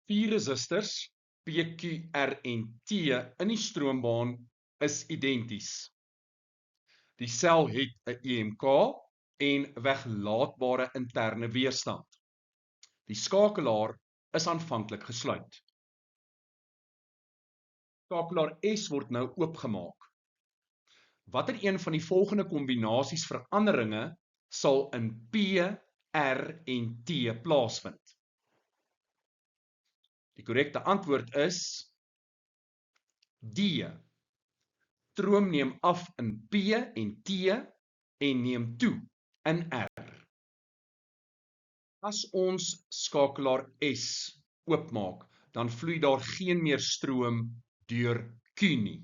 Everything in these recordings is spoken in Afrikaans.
Vier resistors, P, Q, R en T in die stroombaan is identies. Die sel het 'n EMK en weglaatbare interne weerstand. Die skakelaar is aanvanklik gesluit. Skakelaar S word nou oopgemaak. Watter een van die volgende kombinasies veranderinge sal in P, R en T plaasvind? Die korrekte antwoord is D. Stroom neem af in P en T en neem toe in R. As ons skakelaar S oopmaak, dan vloei daar geen meer stroom deur Q nie.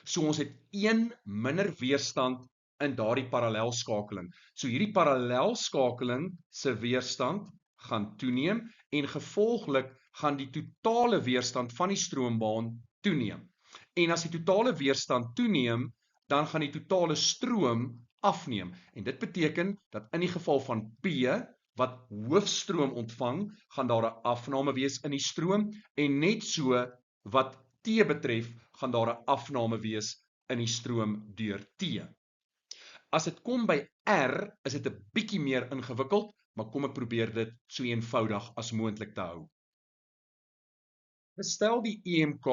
So ons het een minder weerstand in daardie parallelskakeling. So hierdie parallelskakeling se weerstand gaan toeneem en gevolglik gaan die totale weerstand van die stroombaan toeneem. En as die totale weerstand toeneem, dan gaan die totale stroom afneem. En dit beteken dat in die geval van P wat hoofstroom ontvang, gaan daar 'n afname wees in die stroom en net so wat T betref, gaan daar 'n afname wees in die stroom deur T. As dit kom by R, is dit 'n bietjie meer ingewikkeld, maar kom ek probeer dit so eenvoudig as moontlik te hou. Stel die EMK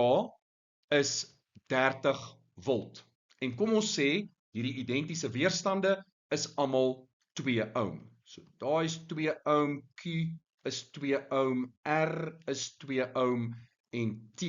is 30 volt. En kom ons sê, hierdie identiese weerstande is almal 2 ohm. So daar is 2 ohm, Q is 2 ohm, R is 2 ohm en T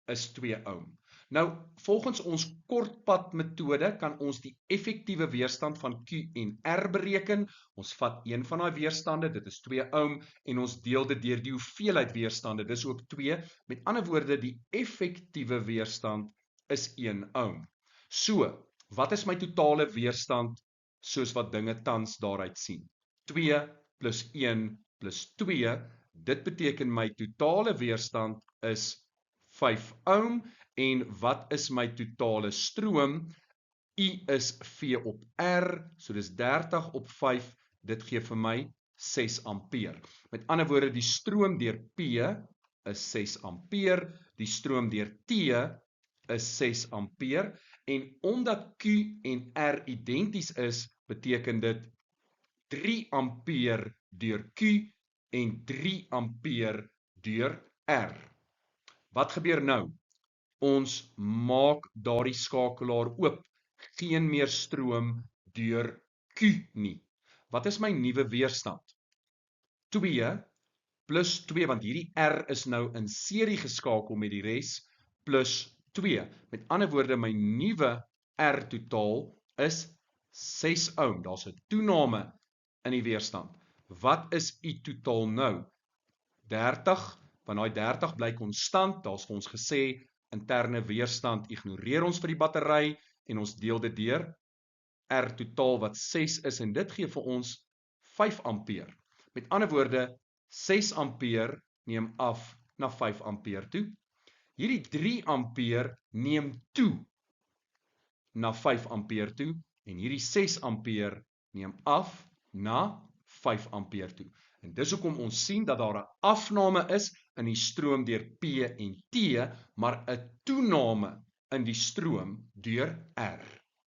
is 2 ohm. Nou, volgens ons kortpad metode kan ons die effektiewe weerstand van Q en R bereken. Ons vat een van daai weerstande, dit is 2 ohm, en ons deel dit deur die hoeveelheid weerstande, dis ook 2. Met ander woorde, die effektiewe weerstand is 1 ohm. So, wat is my totale weerstand soos wat dinge tans daaruit sien? 2 plus 1 plus 2, dit beteken my totale weerstand is 5 ohm, en wat is my totale stroom? I is V op R, so dis 30 op 5, dit gee vir my 6 ampere. Met ander woorde, die stroom deur P is 6 ampere, die stroom deur T is 6 ampere, en omdat Q en R identies is, beteken dit 3 ampere deur Q en 3 ampere deur R. Wat gebeur nou? Ons maak daardie skakelaar oop. Geen meer stroom deur Q nie. Wat is my nuwe weerstand? 2 plus 2, want hierdie R is nou in serie geskakel met die res, plus 2. Met ander woorde, my nuwe R totaal is 6 ohm. Daar's 'n toename in die weerstand. Wat is I totaal nou? 30, want daai 30 bly konstant. Daar's vir ons gesê, interne weerstand ignoreer ons vir die battery en ons deel dit deur R totaal wat 6 is en dit gee vir ons 5 ampere. Met ander woorde, 6 ampere neem af na 5 ampere toe. Hierdie 3 ampere neem toe na 5 ampere toe en hierdie 6 ampere neem af na 5 ampere toe. En dis hoekom ons sien dat daar 'n afname is in die stroom deur P en T, maar 'n toename in die stroom deur R.